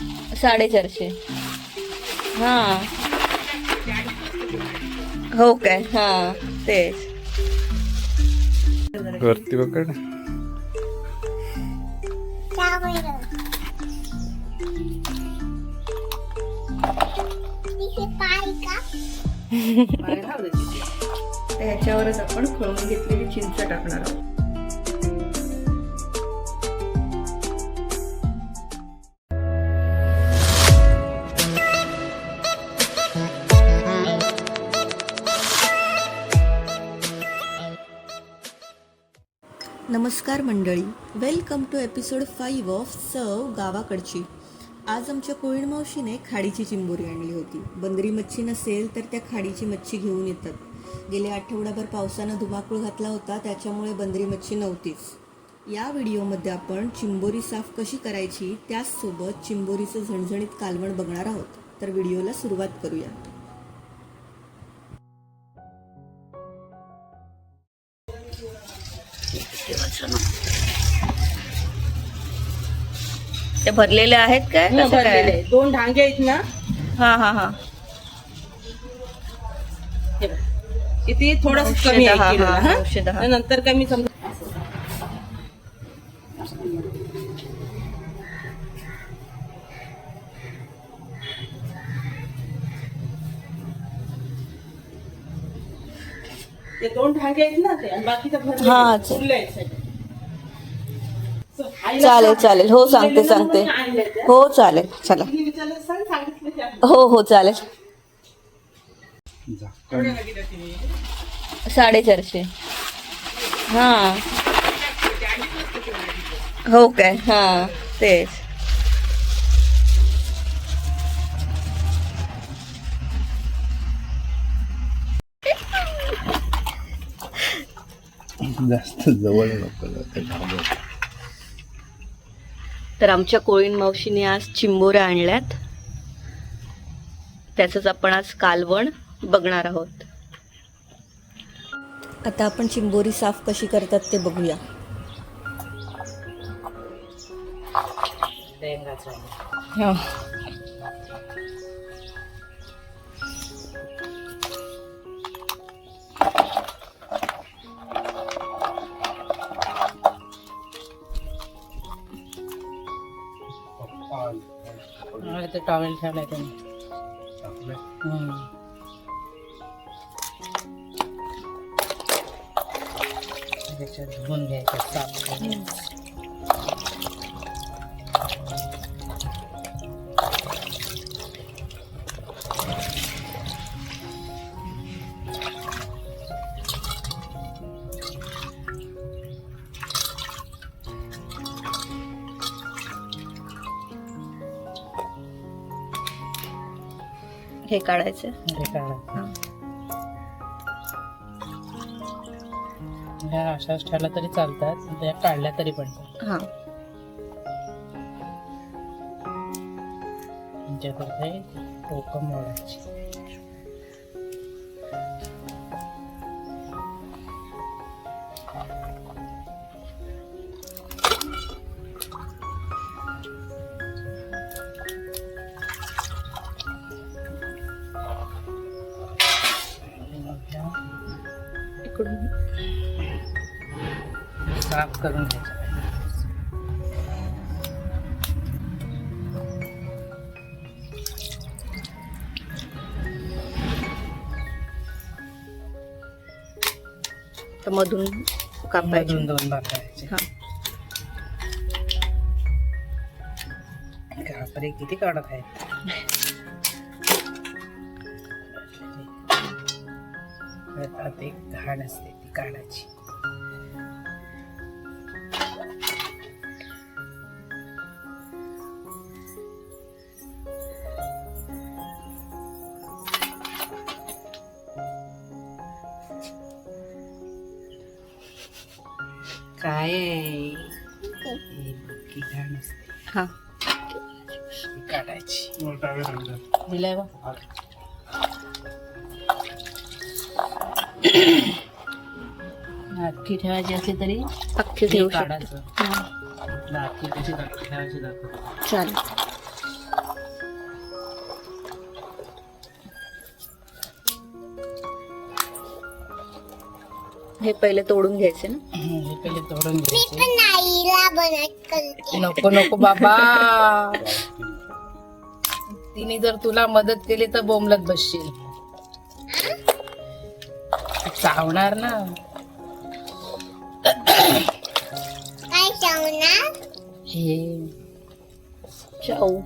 450. हां हो काय, हां तेच. वरती पकड. त्याच्यावरच आपण खळून घेतलेली चिंच टाकणार आहोत. नमस्कार मंडळी, वेलकम टू एपिसोड 5 ऑफ सर्व गावाकडची. आज आमच्या कोळीण मावशीने खाडीची चिंबोरी आणली होती. बंदरी मच्छी नसेल तर त्या खाडीची मच्छी घेऊन येतात. गेल्या आठवडाभर पावसानं धुमाकूळ घातला होता, त्याच्यामुळे बंदरी मच्छी नव्हतीच. या व्हिडिओमध्ये आपण चिंबोरी साफ कशी करायची, त्याचसोबत चिंबोरीचं झणझणीत कालवण बघणार आहोत. तर व्हिडिओला सुरुवात करूया. ते भरलेले आहेत काय? भरलेले 2 ढांगे आहेत ना. हा हा हा. हे बघ. किती थोडं कमी आहे किलोला, हा? 910. नंतर कमी समजा. ते 2 ढांगे आहेत ना, ते आणि बाकीचं भरलेलं हा, आहे. फुलं आहेत सगळे. चालेल चालेल, हो सांगते सांगते. हो चालेल, चला. हो हो चालेल. 450. हां हो काय, हां तेच. जास्त जवळ नको. तर आमच्या कोळीण मावशीने आज चिंबोऱ्या आणल्यात. त्याचंच आपण आज कालवण बघणार आहोत. आता आपण चिंबोरी साफ कशी करतात ते बघूया. हा. ते टॉवेल ठेवलाय त्यांनी. त्याच्यात धुवून घ्यायचं, साफ करून. हे काढायचं. हे काढा. ह्या अशाच ठेवल्या तरी चालतात, त्या काढल्या तरी पण चालतात. हा. त्यांच्याकडे टोकं मोडायची. इकडून साफ करून घ्यायचं. तर मधून कापायचे. 2 भाग करायचे. हा. बापरे, किती काढत आहे. आता एक घाण असते ती काढायची. काय घाण असते. हा. काढायची. दिलाय बा. अख्खी ठेवायची असली तरी अख्खी ठेवू काढायचं. शकतो. अख्खी कशी ठेवायची दाखव. चालेल. हे पहिले तोडून घ्यायचे ना. हे पहिले तोडून घ्यायचे. नको नको बाबा, तिने जर तुला मदत केली तर बोंबलत बसशील. चावणार ना. काय चावणार? हे चाऊ.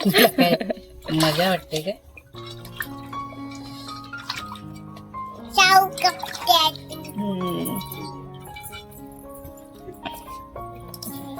तुला काय मजा वाटते काय? चाव कपड्यात.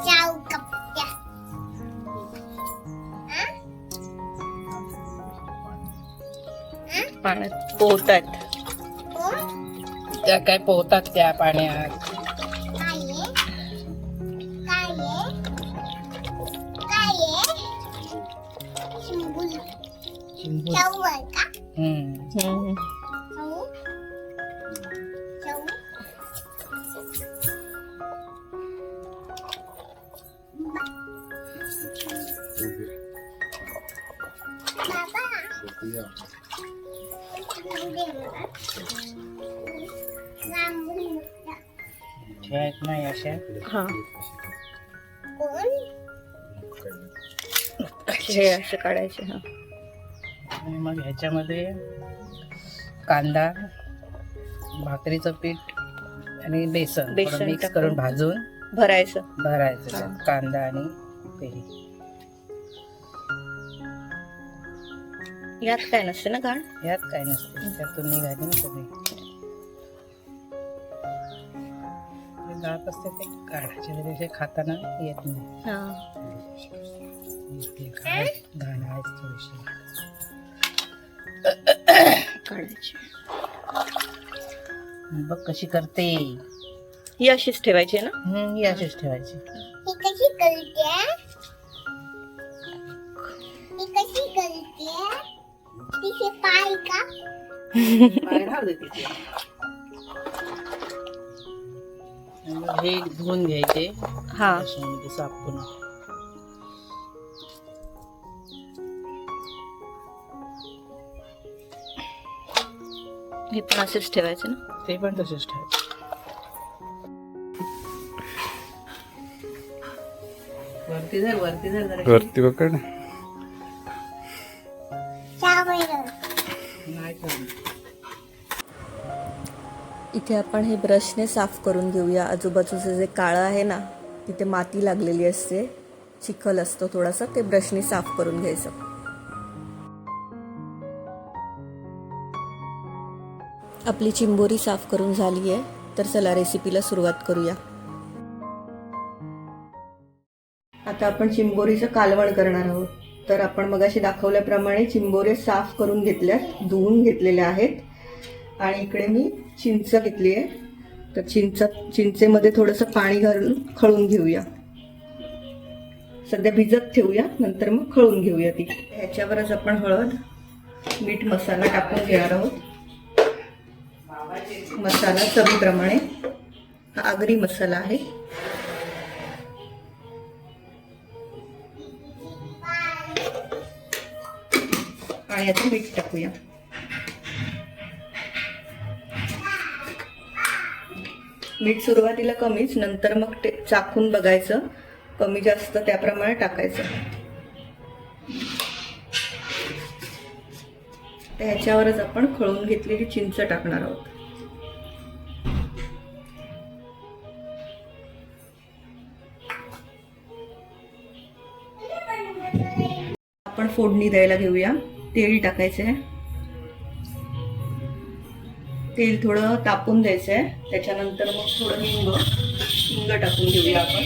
चाव कपड्यात. पाण्यात पोहतात. त्या काय पोहतात त्या पाण्यात. काय आहे? काय आहे? काय आहे? चिंबूल. चिंबूर. चाव आहे का? हम्म. चाव? चाव? बाबा. लांबून बघा. खेळत नाही अशा. हा, कोण? हे असे काढायचे. हा, आणि मग ह्याच्यामध्ये कांदा, भाकरीचं पीठ आणि बेसन बेसन मिक्स टाकून. करून भाजून भरायचं. भरायचं त्यात. हा. कांदा आणि ते. यात काय नसते ना घाण. यात काय नसते, त्यातून निघाली ना सगळी. जे जात असते ते काढायचे, म्हणजे खाताना येत नाही. हा, ते काय घाण आहेच थोडीशी. काढायची. बघ कशी करते. ही अशीच ठेवायची ना. ही अशीच ठेवायची. ही कशी करते? ही कशी करते? तिचे पाय का? पाय राहू दे तिथे. आणि मग हे धुवून घ्यायचे हा, अशामध्ये सापून. हे पण असेच ठेवायचे ना. ते पण तसेच ठेवायचे. वरती धर जरा. वरती पकड. चावलं. नाही ठेवलं. इथे आपण हे ब्रशने साफ करून घेऊया. आजूबाजूचं जे काळं आहे ना, तिथे माती लागलेली असते, चिखल असतो थोडासा, ते ब्रशने साफ करून घ्यायचं. आपली चिंबोरी साफ करून झाली आहे, तर चला रेसिपीला सुरुवात करूया. आता आपण चिंबोरीचं कालवण करणार आहोत. तर आपण मगाशी दाखवल्याप्रमाणे चिंबोरे साफ करून घेतल्यात, धुवून घेतलेल्या आहेत. आणि इकडे मी चिंच घेतली आहे. तर चिंचेमध्ये थोडंसं पाणी घालून खळून घेऊया. सध्या भिजत ठेवूया, नंतर मग खळून घेऊया ती. ह्याच्यावरच आपण हळद, मीठ, मसाला टाकून घेणार आहोत. मसाला चवीप्रमाणे. हा आगरी मसाला आहे. आणि याचं मीठ टाकूया. मीठ सुरुवातीला कमीच, नंतर मग ते चाखून बघायचं, कमी जास्त त्याप्रमाणे टाकायचं. ह्याच्यावरच आपण खळून घेतलेली चिंच टाकणार आहोत. आपण फोडणी द्यायला घेऊया. तेल टाकायचंय. तेल थोडं तापून द्यायचंय. त्याच्यानंतर मग थोडं हिंग टाकून घेऊया आपण.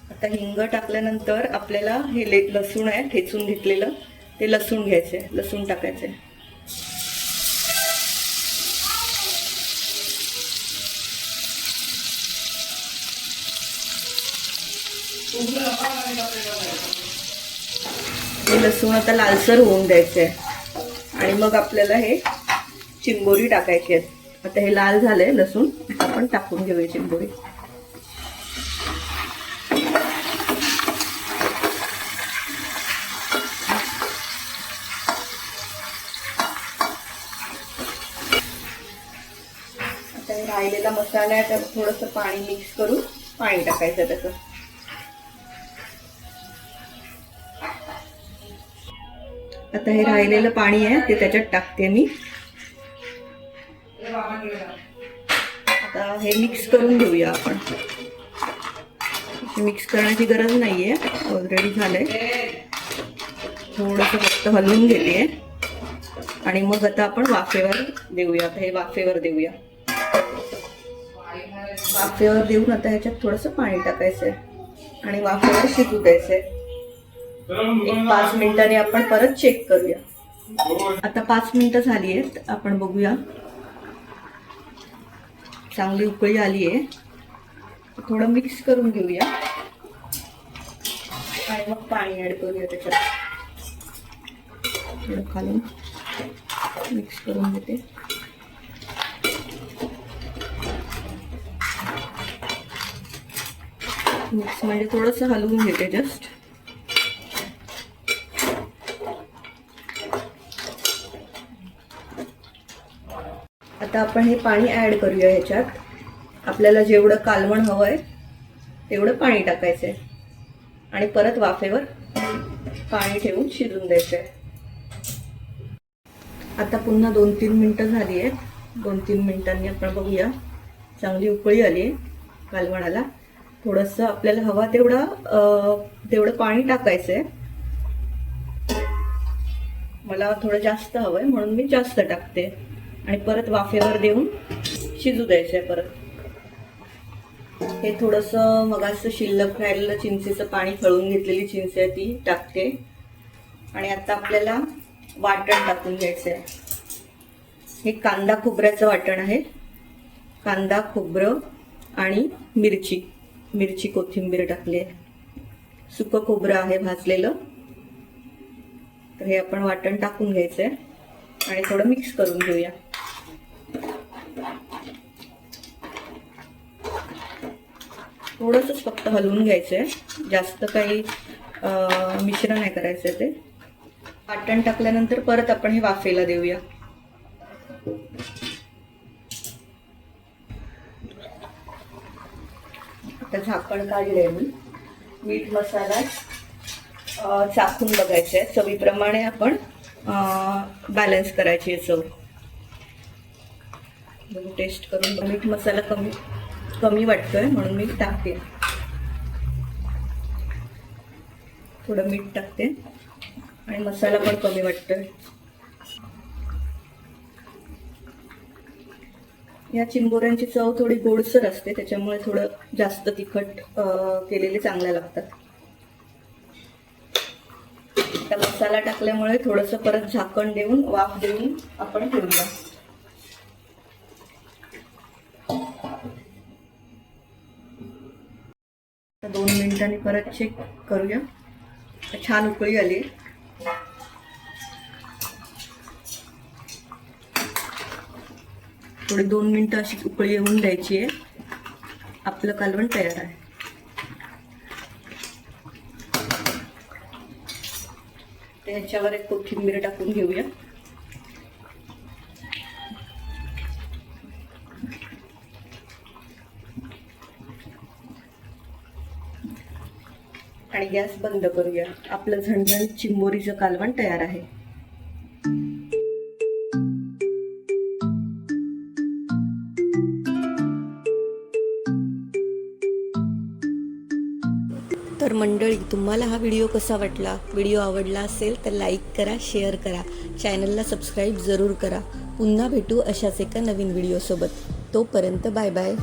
आता हिंग टाकल्यानंतर आपल्याला हे लसूण आहे ठेचून घेतलेलं, ते लसूण घ्यायचंय. लसूण टाकायचंय. हे लसूण आता लालसर होऊन द्यायचंय. आणि मग आपल्याला हे चिंबोरी टाकायची आहे. आता हे लाल झालंय लसूण, आपण टाकून घेऊया चिंबोरी. राहिलेला मसाला आहे त्यात थोडंसं पाणी मिक्स करून पाणी टाकायचं त्याचं. आता हे राहिलेलं पाणी आहे ते त्याच्यात टाकते मी. आता हे मिक्स करून घेऊया आपण. मिक्स करण्याची गरज नाहीये, ऑलरेडी झालंय. थोडंसं फक्त हलवून घेते आणि मग आता आपण वाफेवर देऊया. आता हे वाफेवर देऊया. वाफेवर देऊन आता ह्याच्यात थोडंसं पाणी टाकायचंय आणि वाफेवर शिजू द्यायचंय. 5 मिनिटांनी आपण परत चेक करूया. आता 5 मिनिटं झाली आहेत, आपण बघूया. चांगली उकळी आली आहे. थोडं मिक्स करून घेऊया आणि मग पाणी ऍड करूया त्याच्यात. थोडं खालून मिक्स करून घेते. मिक्स म्हणजे थोडंसं हलवून घेते जस्ट. आता आपण हे पाणी ऍड करूया ह्याच्यात. आपल्याला जेवढं कालवण हवं आहे तेवढं पाणी टाकायचंय आणि परत वाफेवर पाणी ठेवून शिजून द्यायचंय. आता पुन्हा 2-3 मिनिटं झाली आहेत. 2-3 मिनिटांनी आपण बघूया. चांगली उकळी आली आहे कालवणाला. थोडंसं आपल्याला हवा तेवढं पाणी टाकायचंय. मला थोडं जास्त हवंय म्हणून मी जास्त टाकते आणि परत वाफेवर देऊन शिजू द्यायचंय परत. हे थोडंसं मगाचं शिल्लक राहिलेलं चिंचेचं पाणी खळून घेतलेली चिंच आहे ती टाकते आणि आता आपल्याला वाटण टाकून घ्यायचंय. हे कांदा खोबऱ्याचं वाटण आहे. कांदा, खोबरं आणि मिरची कोथिंबीर टाकली आहे. सुकं खोबरं आहे भाजलेलं. तर हे आपण वाटण टाकून घ्यायचंय आणि थोडं मिक्स करून घेऊया. थोडंसंच फक्त हलवून घ्यायचंय, जास्त काही मिश्रण नाही करायचंय ते. वाटण टाकल्यानंतर परत आपण हे वाफेला देऊया. आता झाकण काढलंय मी. मीठ मसाला चाखून बघायचंय. चवीप्रमाणे आपण बॅलन्स करायची चव. टेस्ट करून मीठ मसाला कमी वाटतोय म्हणून मी टाकते. थोडं मीठ टाकते आणि मसाला पण कमी वाटतोय. या चिंबोऱ्यांची चव थोडी गोडसर असते त्याच्यामुळे थोडं जास्त तिखट केलेले चांगले लागतात. आता मसाला टाकल्यामुळे थोडंसं परत झाकण देऊन वाफ देऊन आपण ठेवूया. आता 2 मिनिटांनी परत चेक करूया. छान उकळी आली. थोडी 2 मिनिटं अशी उकळी येऊन द्यायची आहे. आपलं कालवण तयार आहे. त्याच्यावर एक कोथिंबीर टाकून घेऊया. आणि गॅस बंद करूया. आपलं झणझणीत चिंबोरीचं कालवण तयार आहे. तर मंडळी, तुम्हाला हा व्हिडिओ कसा वाटला? व्हिडिओ आवडला असेल तर लाईक करा, शेअर करा, चॅनलला सबस्क्राईब जरूर करा. पुन्हा भेटू अशाच एका नवीन व्हिडिओसोबत. तोपर्यंत बाय बाय.